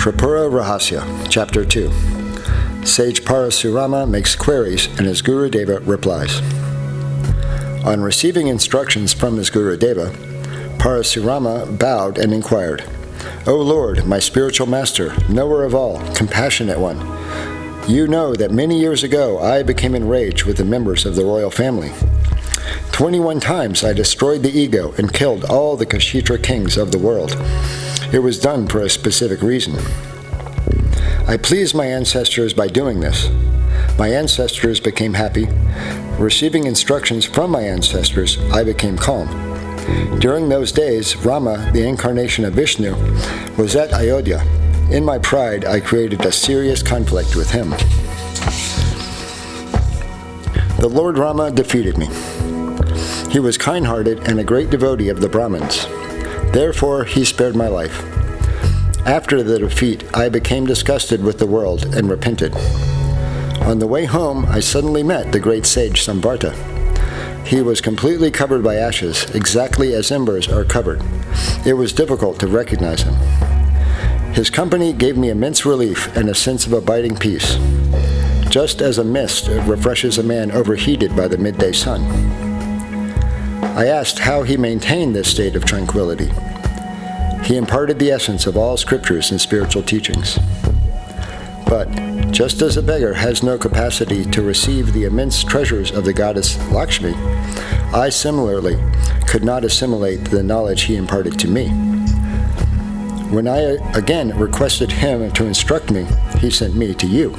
Tripura Rahasya, Chapter 2. Sage Parasurama makes queries and his Gurudeva replies. On receiving instructions from his Gurudeva, Parasurama bowed and inquired, "O Lord, my spiritual master, knower of all, compassionate one, you know that many years ago I became enraged with the members of the royal family. 21 times I destroyed the ego and killed all the Kshitra kings of the world. It was done for a specific reason. I pleased my ancestors by doing this. My ancestors became happy. Receiving instructions from my ancestors, I became calm. During those days, Rama, the incarnation of Vishnu, was at Ayodhya. In my pride, I created a serious conflict with him. The Lord Rama defeated me. He was kind-hearted and a great devotee of the Brahmins. Therefore, he spared my life. After the defeat, I became disgusted with the world and repented. On the way home, I suddenly met the great sage Samvarta. He was completely covered by ashes, exactly as embers are covered. It was difficult to recognize him. His company gave me immense relief and a sense of abiding peace, just as a mist refreshes a man overheated by the midday sun. I asked how he maintained this state of tranquility. He imparted the essence of all scriptures and spiritual teachings. But just as a beggar has no capacity to receive the immense treasures of the goddess Lakshmi, I similarly could not assimilate the knowledge he imparted to me. When I again requested him to instruct me, he sent me to you.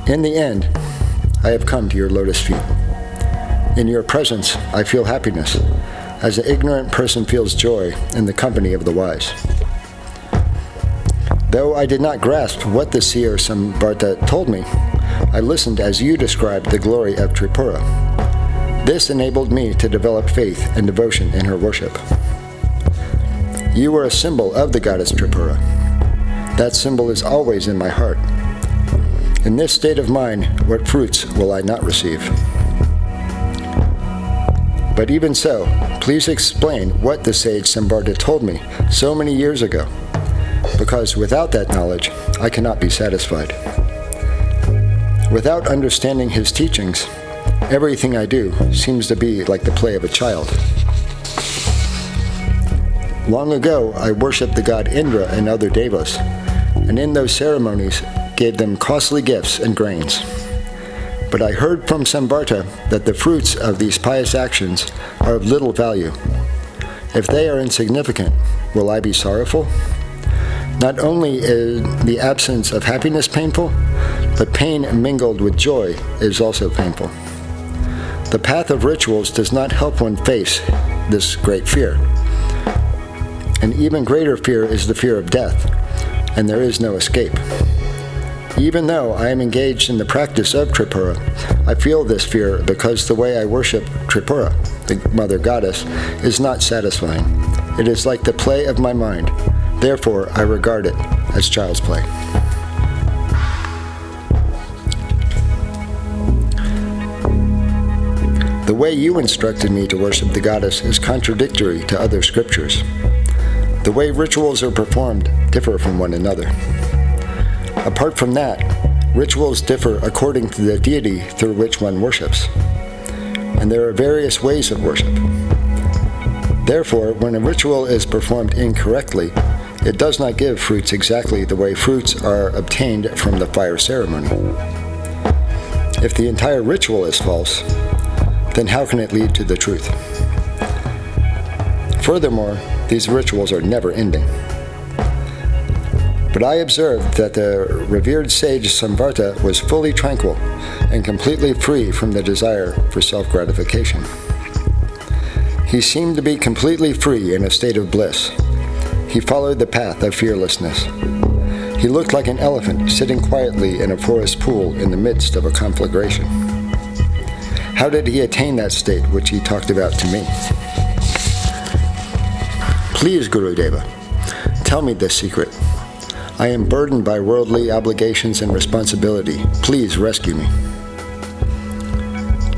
In the end, I have come to your lotus feet. In your presence, I feel happiness, as an ignorant person feels joy in the company of the wise. Though I did not grasp what the seer Samvarta told me, I listened as you described the glory of Tripura. This enabled me to develop faith and devotion in her worship. You were a symbol of the goddess Tripura. That symbol is always in my heart. In this state of mind, what fruits will I not receive? But even so, please explain what the sage Samvarta told me so many years ago, because without that knowledge, I cannot be satisfied. Without understanding his teachings, everything I do seems to be like the play of a child. Long ago, I worshipped the god Indra and other devas, and in those ceremonies gave them costly gifts and grains. But I heard from Samvarta that the fruits of these pious actions are of little value. If they are insignificant, will I be sorrowful? Not only is the absence of happiness painful, but pain mingled with joy is also painful. The path of rituals does not help one face this great fear. An even greater fear is the fear of death, and there is no escape. Even though I am engaged in the practice of Tripura, I feel this fear because the way I worship Tripura, the mother goddess, is not satisfying. It is like the play of my mind. Therefore, I regard it as child's play. The way you instructed me to worship the goddess is contradictory to other scriptures. The way rituals are performed differ from one another. Apart from that, rituals differ according to the deity through which one worships. And there are various ways of worship. Therefore, when a ritual is performed incorrectly, it does not give fruits exactly the way fruits are obtained from the fire ceremony. If the entire ritual is false, then how can it lead to the truth? Furthermore, these rituals are never ending. But I observed that the revered sage Samvarta was fully tranquil and completely free from the desire for self-gratification. He seemed to be completely free in a state of bliss. He followed the path of fearlessness. He looked like an elephant sitting quietly in a forest pool in the midst of a conflagration. How did he attain that state which he talked about to me? Please, Gurudeva, tell me this secret. I am burdened by worldly obligations and responsibility. Please rescue me.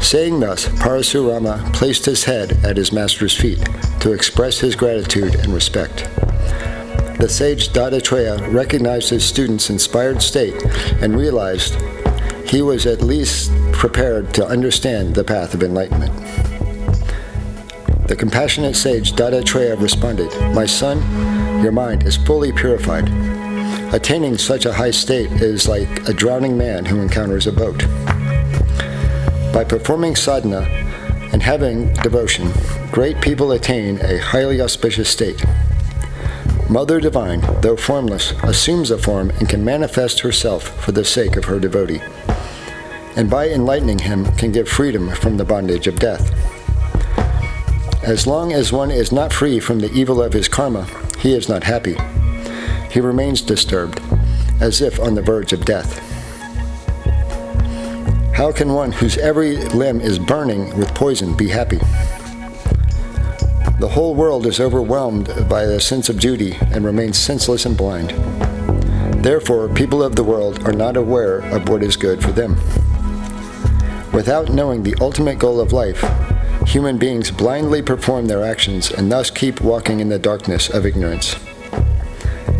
Saying thus, Parasurama placed his head at his master's feet to express his gratitude and respect. The sage Dattatreya recognized his student's inspired state and realized he was at least prepared to understand the path of enlightenment. The compassionate sage Dattatreya responded, "My son, your mind is fully purified. Attaining such a high state is like a drowning man who encounters a boat. By performing sadhana and having devotion, great people attain a highly auspicious state. Mother Divine, though formless, assumes a form and can manifest herself for the sake of her devotee, and by enlightening him can give freedom from the bondage of death. As long as one is not free from the evil of his karma, he is not happy. He remains disturbed, as if on the verge of death. How can one whose every limb is burning with poison be happy? The whole world is overwhelmed by the sense of duty and remains senseless and blind. Therefore, people of the world are not aware of what is good for them. Without knowing the ultimate goal of life, human beings blindly perform their actions and thus keep walking in the darkness of ignorance.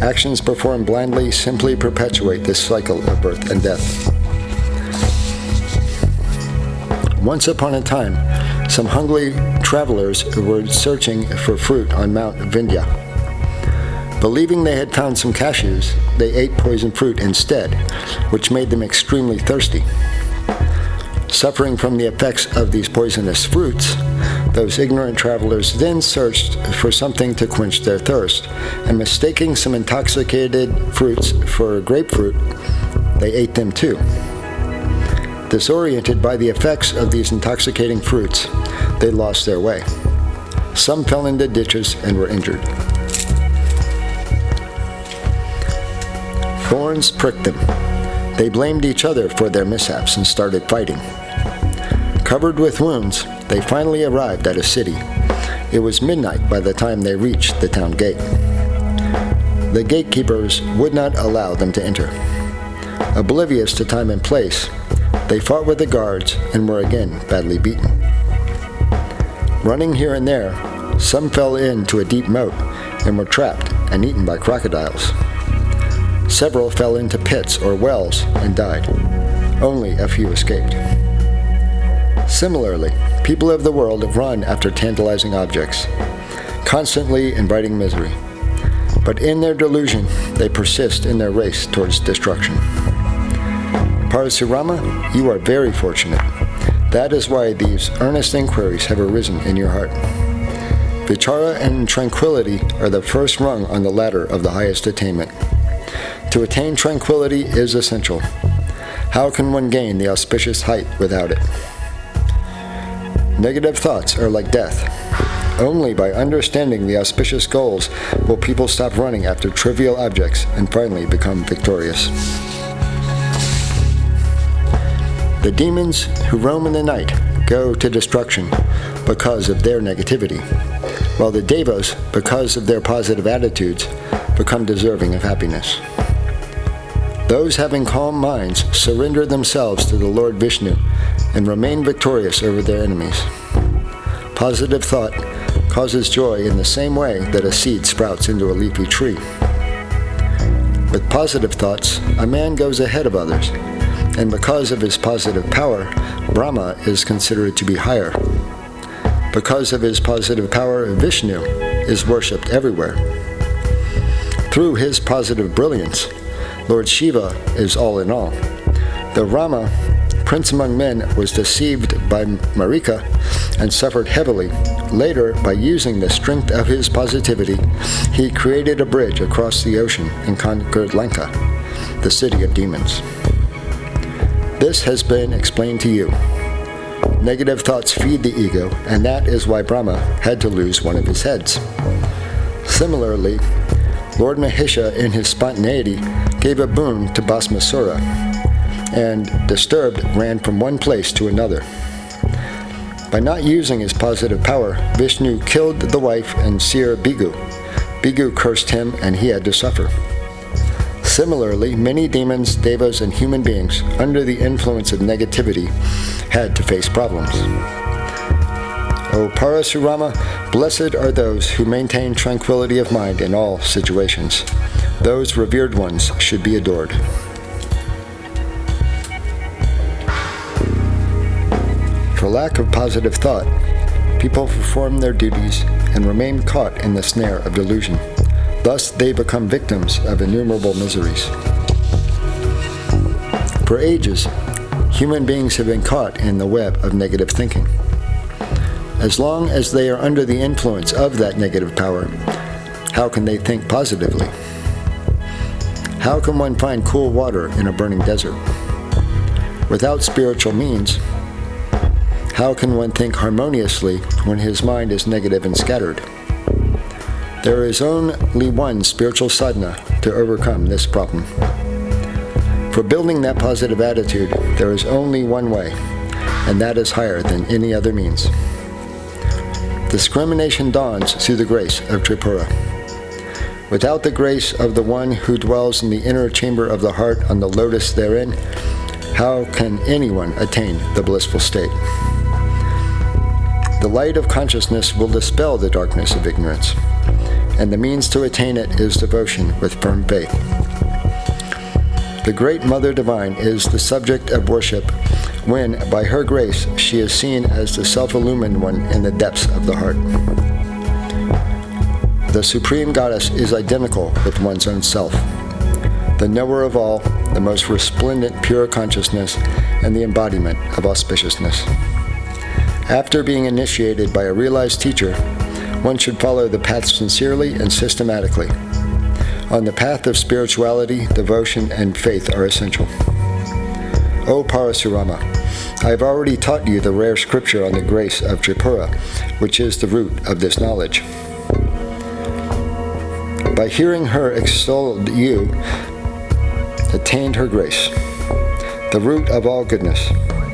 Actions performed blindly simply perpetuate this cycle of birth and death. Once upon a time, some hungry travelers were searching for fruit on Mount Vindhya. Believing they had found some cashews, they ate poison fruit instead, which made them extremely thirsty. Suffering from the effects of these poisonous fruits, those ignorant travelers then searched for something to quench their thirst, and mistaking some intoxicated fruits for grapefruit, they ate them too. Disoriented by the effects of these intoxicating fruits, they lost their way. Some fell into ditches and were injured. Thorns pricked them. They blamed each other for their mishaps and started fighting. Covered with wounds, they finally arrived at a city. It was midnight by the time they reached the town gate. The gatekeepers would not allow them to enter. Oblivious to time and place, they fought with the guards and were again badly beaten. Running here and there, some fell into a deep moat and were trapped and eaten by crocodiles. Several fell into pits or wells and died. Only a few escaped. Similarly, people of the world run after tantalizing objects, constantly inviting misery. But in their delusion, they persist in their race towards destruction. Parasurama, you are very fortunate. That is why these earnest inquiries have arisen in your heart. Vichara and tranquility are the first rung on the ladder of the highest attainment. To attain tranquility is essential. How can one gain the auspicious height without it? Negative thoughts are like death. Only by understanding the auspicious goals will people stop running after trivial objects and finally become victorious. The demons who roam in the night go to destruction because of their negativity, while the devas, because of their positive attitudes, become deserving of happiness. Those having calm minds surrender themselves to the Lord Vishnu and remain victorious over their enemies. Positive thought causes joy in the same way that a seed sprouts into a leafy tree. With positive thoughts, a man goes ahead of others, and because of his positive power, Brahma is considered to be higher. Because of his positive power, Vishnu is worshipped everywhere. Through his positive brilliance, Lord Shiva is all in all. Though Rama, prince among men, was deceived by Marika and suffered heavily, later, by using the strength of his positivity, he created a bridge across the ocean and conquered Lanka, the city of demons. This has been explained to you. Negative thoughts feed the ego, and that is why Brahma had to lose one of his heads. Similarly, Lord Mahesha, in his spontaneity, gave a boon to Bhasmasura, and, disturbed, ran from one place to another. By not using his positive power, Vishnu killed the wife and seer Bhigu. Bhigu cursed him, and he had to suffer. Similarly, many demons, devas, and human beings, under the influence of negativity, had to face problems. O Parasurama, blessed are those who maintain tranquility of mind in all situations. Those revered ones should be adored. For lack of positive thought, people perform their duties and remain caught in the snare of delusion. Thus, they become victims of innumerable miseries. For ages, human beings have been caught in the web of negative thinking. As long as they are under the influence of that negative power, how can they think positively? How can one find cool water in a burning desert? Without spiritual means, how can one think harmoniously when his mind is negative and scattered? There is only one spiritual sadhana to overcome this problem. For building that positive attitude, there is only one way, and that is higher than any other means. Discrimination dawns through the grace of Tripura. Without the grace of the one who dwells in the inner chamber of the heart on the lotus therein, how can anyone attain the blissful state? The light of consciousness will dispel the darkness of ignorance, and the means to attain it is devotion with firm faith. The Great Mother Divine is the subject of worship when, by her grace, she is seen as the self-illumined one in the depths of the heart. The Supreme Goddess is identical with one's own self, the knower of all, the most resplendent pure consciousness, and the embodiment of auspiciousness. After being initiated by a realized teacher, one should follow the path sincerely and systematically. On the path of spirituality, devotion, and faith are essential. O Parasurama, I have already taught you the rare scripture on the grace of Tripura, which is the root of this knowledge. By hearing her extolled, you attained her grace, the root of all goodness.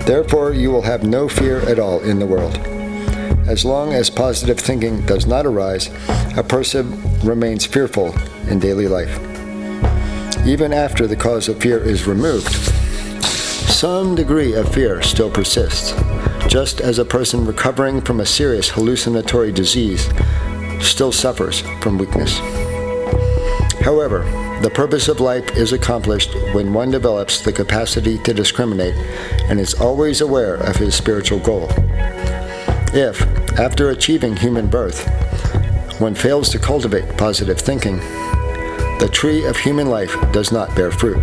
Therefore, you will have no fear at all in the world. As long as positive thinking does not arise, a person remains fearful in daily life. Even after the cause of fear is removed, some degree of fear still persists, just as a person recovering from a serious hallucinatory disease still suffers from weakness. However, the purpose of life is accomplished when one develops the capacity to discriminate and is always aware of his spiritual goal. If, after achieving human birth, one fails to cultivate positive thinking, the tree of human life does not bear fruit,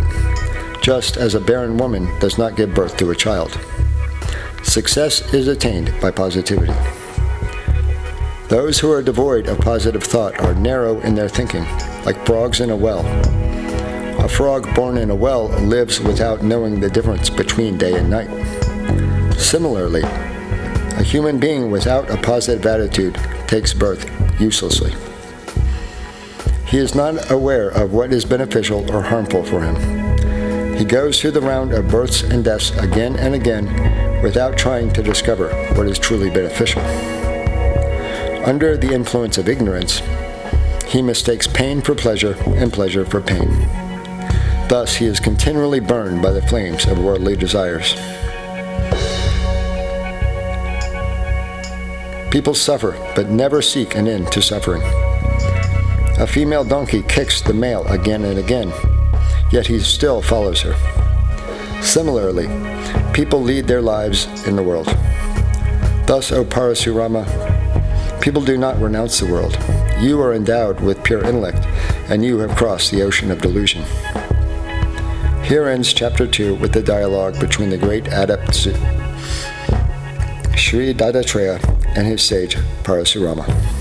just as a barren woman does not give birth to a child. Success is attained by positivity. Those who are devoid of positive thought are narrow in their thinking, like frogs in a well. A frog born in a well lives without knowing the difference between day and night. Similarly, a human being without a positive attitude takes birth uselessly. He is not aware of what is beneficial or harmful for him. He goes through the round of births and deaths again and again without trying to discover what is truly beneficial. Under the influence of ignorance, he mistakes pain for pleasure and pleasure for pain. Thus, he is continually burned by the flames of worldly desires. People suffer, but never seek an end to suffering. A female donkey kicks the male again and again, yet he still follows her. Similarly, people lead their lives in the world. Thus, O Parasurama, people do not renounce the world. You are endowed with pure intellect, and you have crossed the ocean of delusion. Here ends Chapter 2 with the dialogue between the great adept Sri Dattatreya and his sage Parasurama.